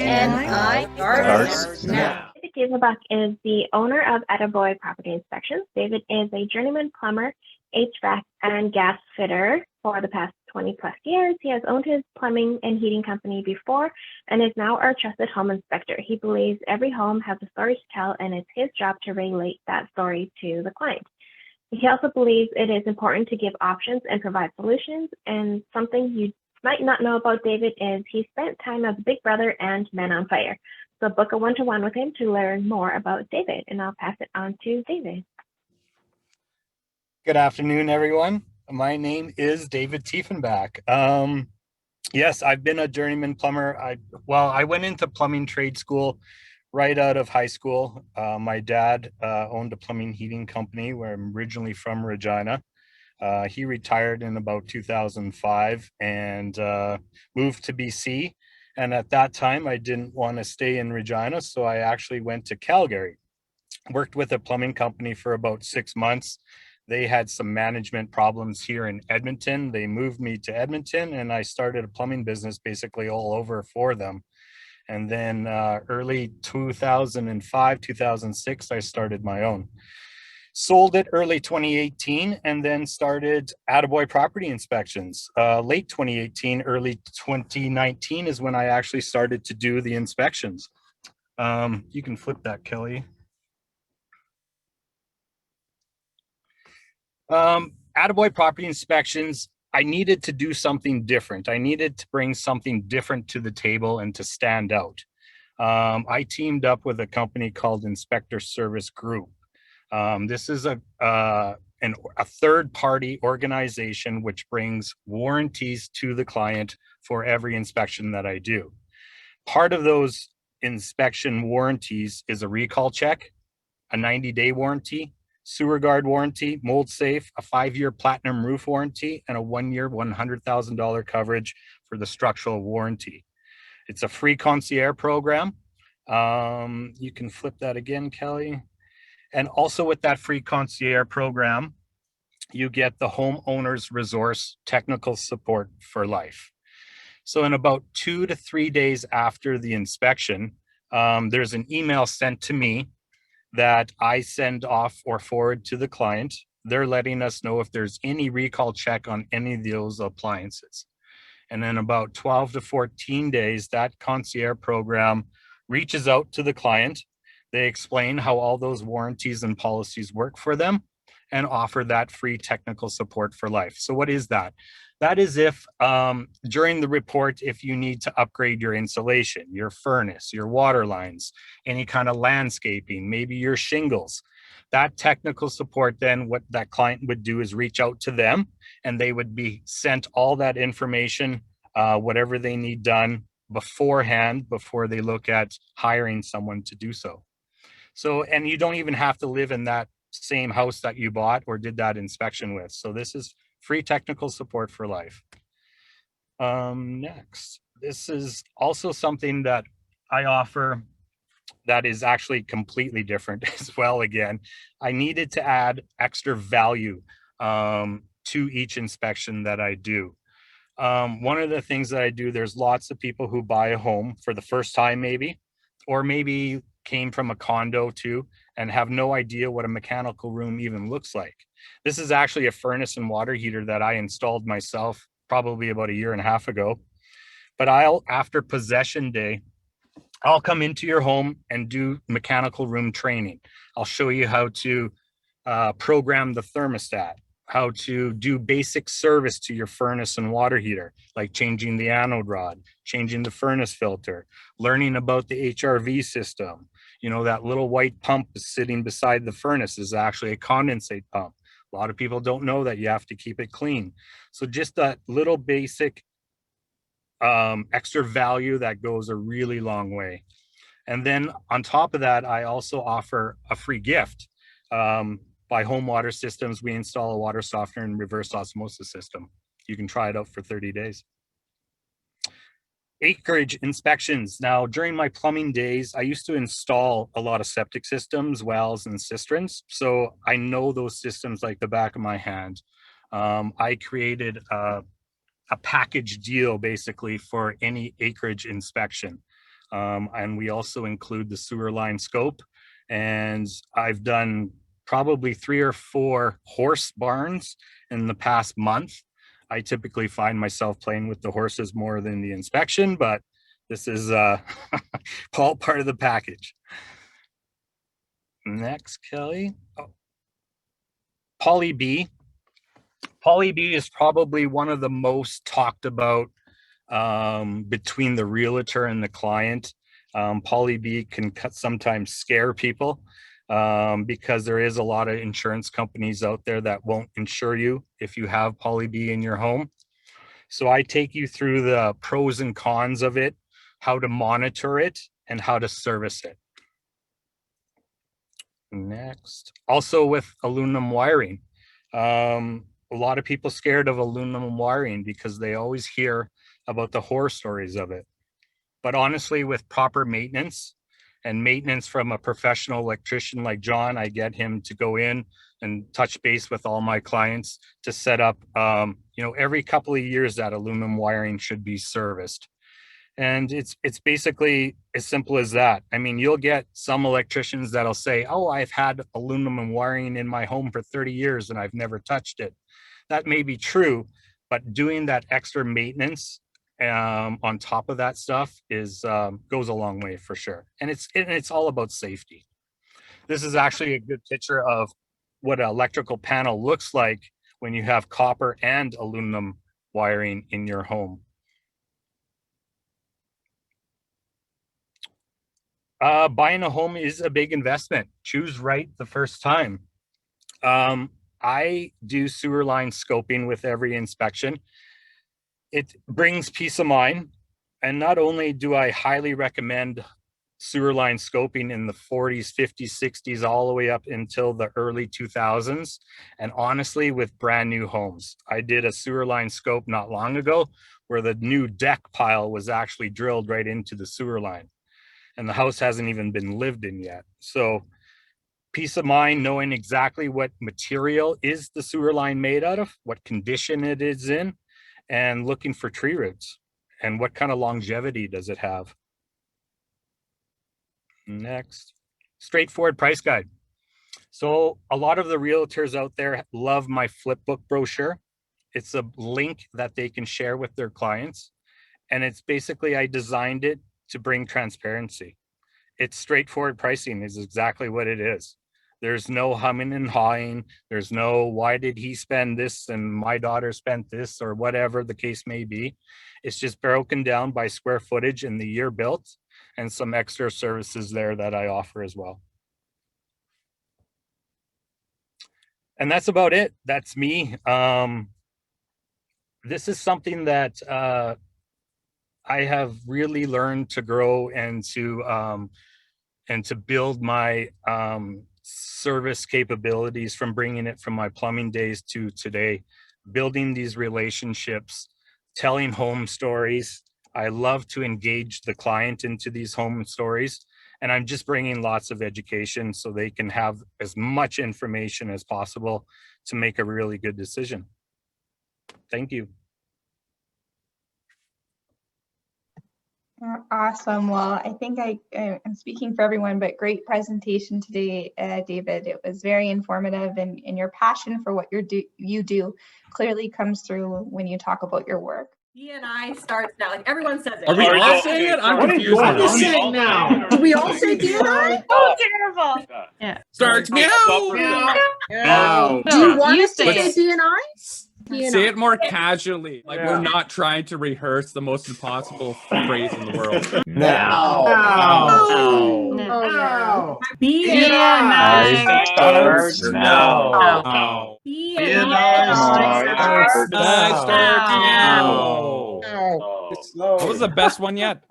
and I starts now. David Tiefenbach is the owner of Atta-Boy Property Inspections. David is a journeyman plumber, HVAC and gas fitter for the past 20 plus years. He has owned his plumbing and heating company before and is now our trusted home inspector. He believes every home has a story to tell, and it's his job to relate that story to the client. He also believes it is important to give options and provide solutions. And something you might not know about David is he spent time as a big brother and man on fire. So book a one-to-one with him to learn more about David, and I'll pass it on to David. Good afternoon, everyone. My name is David Tiefenbach. Yes, I've been a journeyman plumber. I went into plumbing trade school right out of high school. My dad owned a plumbing heating company where I'm originally from Regina. He retired in about 2005 and moved to BC. And at that time, I didn't want to stay in Regina, so I actually went to Calgary. Worked with a plumbing company for about 6 months. They had some management problems here in Edmonton. They moved me to Edmonton, and I started a plumbing business basically all over for them. And then early 2005, 2006, I started my own. Sold it early 2018, and then started Atta-Boy Property Inspections. Late 2018, early 2019 is when I actually started to do the inspections. You can flip that, Kelly. Atta-Boy Property Inspections, I needed to do something different. I needed to bring something different to the table and to stand out. I teamed up with a company called Inspector Service Group. This is a third-party organization which brings warranties to the client for every inspection that I do. Part of those inspection warranties is a recall check, a 90-day warranty, sewer guard warranty, mold safe, a 5-year platinum roof warranty, and a 1-year $100,000 coverage for the structural warranty. It's a free concierge program. You can flip that again, Kelly. And also with that free concierge program, you get the Homeowners Resource technical support for life. So in about 2 to 3 days after the inspection, there's an email sent to me that I send off or forward to the client. They're letting us know if there's any recall check on any of those appliances. And then about 12 to 14 days, that concierge program reaches out to the client. They explain how all those warranties and policies work for them and offer that free technical support for life. So what is that? That is if during the report, if you need to upgrade your insulation, your furnace, your water lines, any kind of landscaping, maybe your shingles, that technical support, then what that client would do is reach out to them, and they would be sent all that information, whatever they need done beforehand, before they look at hiring someone to do so. So, and you don't even have to live in that same house that you bought or did that inspection with. So this is free technical support for life. Next, this is also something that I offer that is actually completely different as well. Again, I needed to add extra value to each inspection that I do. One of the things that I do, there's lots of people who buy a home for the first time maybe, or maybe came from a condo too and have no idea what a mechanical room even looks like. This is actually a furnace and water heater that I installed myself probably about 1.5 years ago. But after possession day, I'll come into your home and do mechanical room training. I'll show you how to program the thermostat, how to do basic service to your furnace and water heater, like changing the anode rod, changing the furnace filter, learning about the HRV system. You know, that little white pump sitting beside the furnace is actually a condensate pump. A lot of people don't know that you have to keep it clean. So just that little basic extra value that goes a really long way. And then on top of that, I also offer a free gift. By Home Water Systems, we install a water softener and reverse osmosis system. You can try it out for 30 days. Acreage Inspections. Now, during my plumbing days, I used to install a lot of septic systems, wells, and cisterns. So I know those systems like the back of my hand. I created a package deal basically for any acreage inspection. And we also include the sewer line scope. And I've done probably 3 or 4 horse barns in the past month. I typically find myself playing with the horses more than the inspection, but this is all part of the package. Next, Kelly. Oh. Polyb. Polyb is probably one of the most talked about between the realtor and the client. Polyb can sometimes scare people because there is a lot of insurance companies out there that won't insure you if you have Polyb in your home. So I take you through the pros and cons of it, how to monitor it, and how to service it. Next, also with aluminum wiring. A lot of people scared of aluminum wiring because they always hear about the horror stories of it. But honestly, with proper maintenance and maintenance from a professional electrician like John, I get him to go in and touch base with all my clients to set up, every couple of years that aluminum wiring should be serviced. And it's basically as simple as that. I mean, you'll get some electricians that'll say, oh, I've had aluminum wiring in my home for 30 years and I've never touched it. That may be true, but doing that extra maintenance on top of that stuff is goes a long way for sure. And it's all about safety. This is actually a good picture of what an electrical panel looks like when you have copper and aluminum wiring in your home. Buying a home is a big investment. Choose right the first time. I do sewer line scoping with every inspection. It brings peace of mind. And not only do I highly recommend sewer line scoping in the 40s, 50s, 60s, all the way up until the early 2000s. And honestly, with brand new homes, I did a sewer line scope not long ago where the new deck pile was actually drilled right into the sewer line. And the house hasn't even been lived in yet. So peace of mind, knowing exactly what material is the sewer line made out of, what condition it is in, and looking for tree roots and what kind of longevity does it have. Next, straightforward price guide. So a lot of the realtors out there love my flip book brochure. It's a link that they can share with their clients. And it's basically, I designed it to bring transparency. It's straightforward pricing is exactly what it is. There's no humming and hawing. There's no, why did he spend this and my daughter spent this or whatever the case may be. It's just broken down by square footage and the year built and some extra services there that I offer as well. And that's about it. That's me. This is something that I have really learned to grow and to build my service capabilities from bringing it from my plumbing days to today, building these relationships, telling home stories. I love to engage the client into these home stories, and I'm just bringing lots of education so they can have as much information as possible to make a really good decision. Thank you. Awesome. Well, I think I'm speaking for everyone, but great presentation today, David. It was very informative, and your passion for what you do clearly comes through when you talk about your work. D&I starts now. Like everyone says it. Are we all saying it? I'm confused. What are you saying now? Do we all say D&I? Oh, terrible. Yeah. Starts meow. No. Do you want us to Let's- say D&I? Say it more casually, like we're not trying to rehearse the most impossible phrase in the world. No. D&I starts now. Oh. D&I Starts now. What was the best one yet?